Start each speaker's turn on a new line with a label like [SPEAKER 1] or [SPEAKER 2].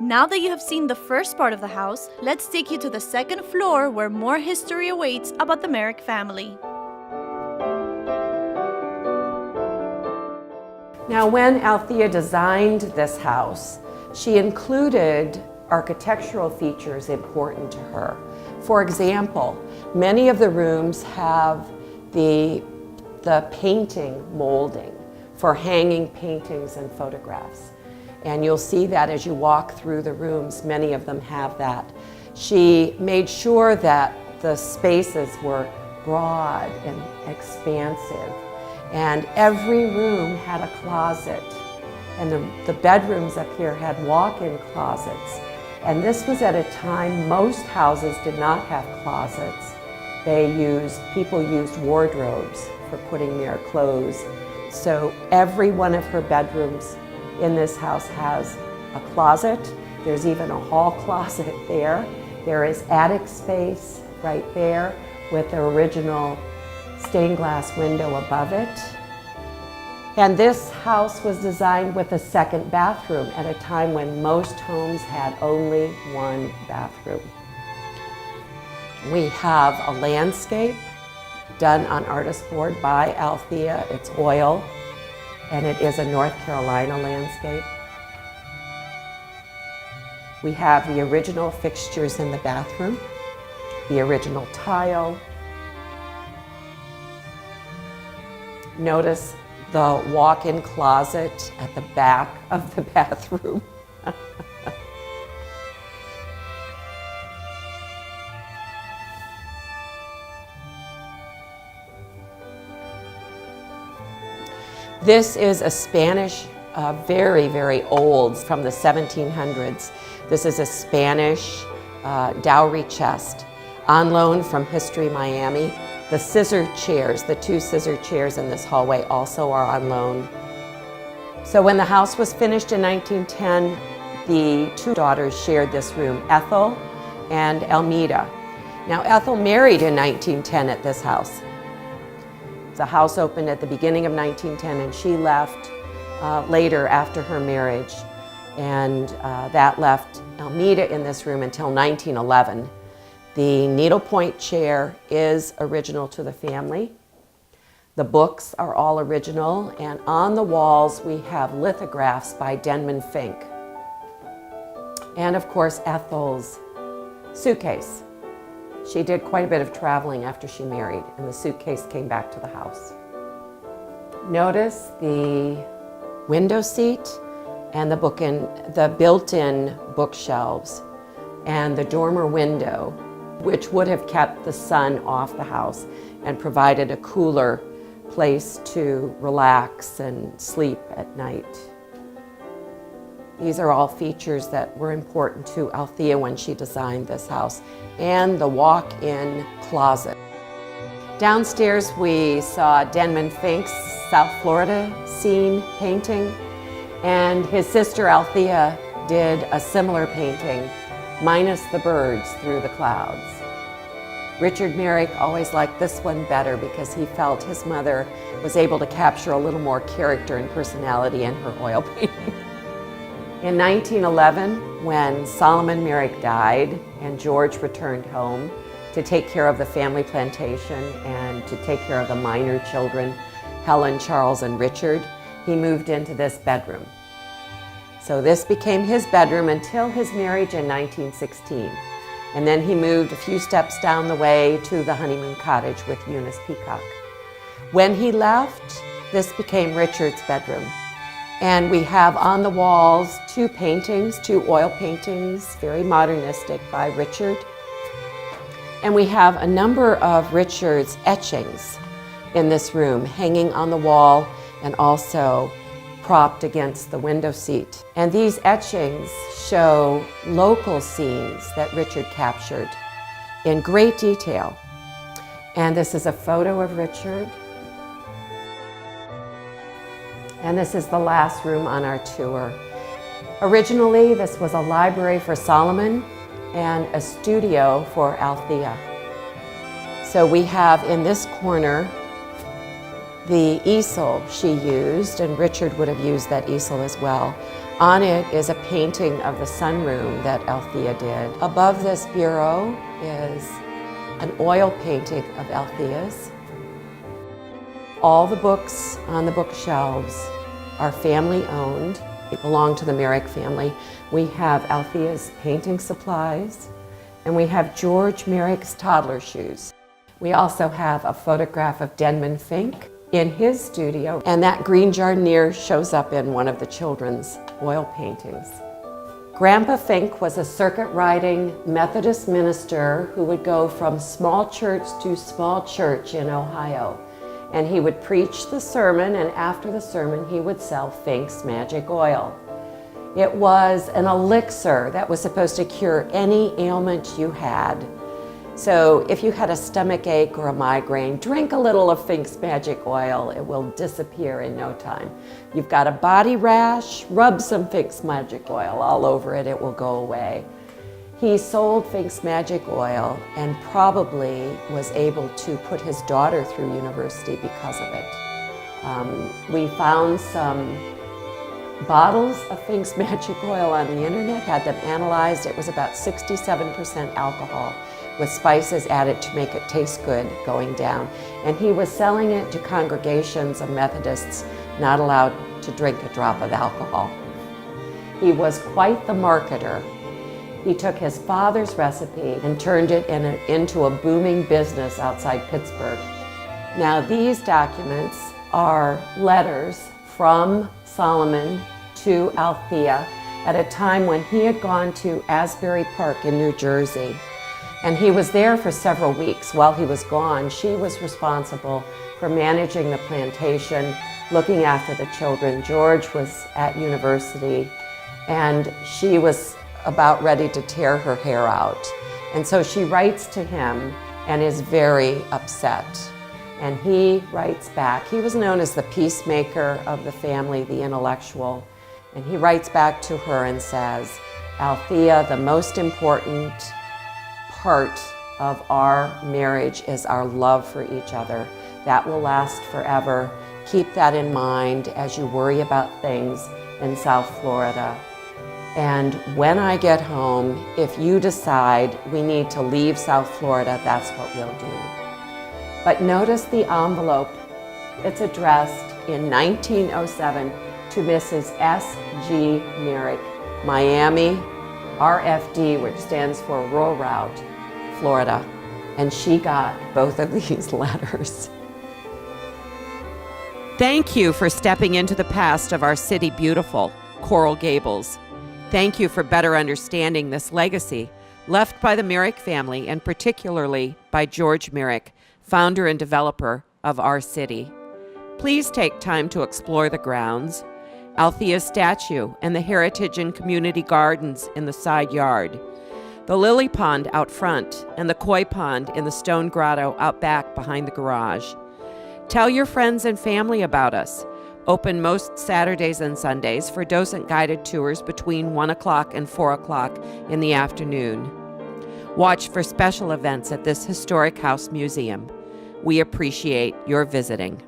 [SPEAKER 1] Now that you have seen the first part of the house, let's take you to the second floor where more history awaits about the Merrick family.
[SPEAKER 2] Now, when Althea designed this house, she included architectural features important to her. For example, many of the rooms have the painting molding for hanging paintings and photographs. And you'll see that as you walk through the rooms, many of them have that. She made sure that the spaces were broad and expansive. And every room had a closet. And the bedrooms up here had walk-in closets. And this was at a time most houses did not have closets. People used wardrobes for putting their clothes. So every one of her bedrooms in this house has a closet. There's even a hall closet there. There is attic space right there with the original stained glass window above it. And this house was designed with a second bathroom at a time when most homes had only one bathroom. We have a landscape done on artist board by Althea. It's oil, and it is a North Carolina landscape. We have the original fixtures in the bathroom, the original tile. Notice the walk-in closet at the back of the bathroom. This is a Spanish, very, very old, from the 1700s. This is a Spanish dowry chest on loan from History Miami. The scissor chairs, the two scissor chairs in this hallway also are on loan. So when the house was finished in 1910, the two daughters shared this room, Ethel and Almeda. Now Ethel married in 1910 at this house. The house opened at the beginning of 1910 and she left later after her marriage. And that left Almeda in this room until 1911. The needlepoint chair is original to the family. The books are all original, and on the walls we have lithographs by Denman Fink. And of course, Ethel's suitcase. She did quite a bit of traveling after she married, and the suitcase came back to the house. Notice the window seat and the built-in bookshelves and the dormer window, which would have kept the sun off the house and provided a cooler place to relax and sleep at night. These are all features that were important to Althea when she designed this house, and the walk-in closet. Downstairs we saw Denman Fink's South Florida scene painting, and his sister Althea did a similar painting, minus the birds through the clouds. Richard Merrick always liked this one better because he felt his mother was able to capture a little more character and personality in her oil painting. In 1911, when Solomon Merrick died and George returned home to take care of the family plantation and to take care of the minor children, Helen, Charles, and Richard, he moved into this bedroom. So this became his bedroom until his marriage in 1916. And then he moved a few steps down the way to the honeymoon cottage with Eunice Peacock. When he left, this became Richard's bedroom. And we have on the walls two oil paintings, very modernistic, by Richard. And we have a number of Richard's etchings in this room, hanging on the wall and also propped against the window seat. And these etchings show local scenes that Richard captured in great detail. And this is a photo of Richard. And this is the last room on our tour. Originally, this was a library for Solomon and a studio for Althea. So we have in this corner The easel she used, and Richard would have used that easel as well. On it is a painting of the sunroom that Althea did. Above this bureau is an oil painting of Althea's. All the books on the bookshelves are family owned. They belong to the Merrick family. We have Althea's painting supplies, and we have George Merrick's toddler shoes. We also have a photograph of Denman Fink in his studio, and that green jardinier shows up in one of the children's oil paintings. Grandpa Fink was a circuit-riding Methodist minister who would go from small church to small church in Ohio. And he would preach the sermon, and after the sermon he would sell Fink's magic oil. It was an elixir that was supposed to cure any ailment you had. So if you had a stomach ache or a migraine, drink a little of Fink's magic oil. It will disappear in no time. You've got a body rash, rub some Fink's magic oil all over it. It will go away. He sold Fink's magic oil and probably was able to put his daughter through university because of it. We found some bottles of Fink's magic oil on the internet, had them analyzed. It was about 67% alcohol with spices added to make it taste good going down. And he was selling it to congregations of Methodists not allowed to drink a drop of alcohol. He was quite the marketer. He took his father's recipe and turned it into a booming business outside Pittsburgh. Now these documents are letters from Solomon to Althea at a time when he had gone to Asbury Park in New Jersey. And he was there for several weeks. While he was gone, she was responsible for managing the plantation, looking after the children. George was at university, and she was about ready to tear her hair out. And so she writes to him and is very upset. And he writes back. He was known as the peacemaker of the family, the intellectual. And he writes back to her and says, Althea, the most important part of our marriage is our love for each other. That will last forever. Keep that in mind as you worry about things in South Florida. And when I get home, if you decide we need to leave South Florida, that's what we'll do. But notice the envelope. It's addressed in 1907 to Mrs. S.G. Merrick, Miami, RFD, which stands for Rural Route, Florida. And she got both of these letters.
[SPEAKER 3] Thank you for stepping into the past of our city beautiful, Coral Gables. Thank you for better understanding this legacy left by the Merrick family, and particularly by George Merrick, founder and developer of our city. Please take time to explore the grounds, Althea's statue, and the heritage and community gardens in the side yard, the lily pond out front, and the koi pond in the stone grotto out back behind the garage. Tell your friends and family about us. Open most Saturdays and Sundays for docent-guided tours between 1 o'clock and 4 o'clock in the afternoon. Watch for special events at this historic house museum. We appreciate your visiting.